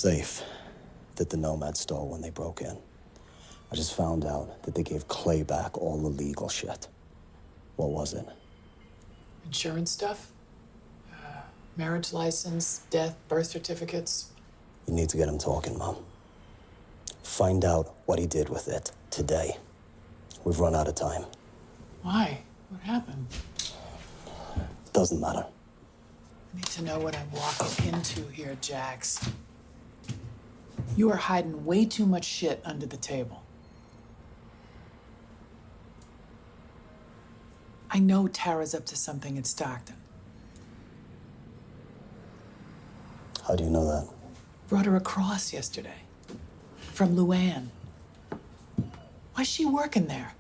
safe that the Nomads stole when they broke in. I just found out that they gave Clay back all the legal shit. What was it? Insurance stuff? Marriage license, death, birth certificates. You need to get him talking, Mom. Find out what he did with it today. We've run out of time. Why? What happened? Doesn't matter. I need to know what I'm walking into here, Jax. You are hiding way too much shit under the table. I know Tara's up to something in Stockton. How do you know that? Brought her across yesterday. From Luann. Why's she working there?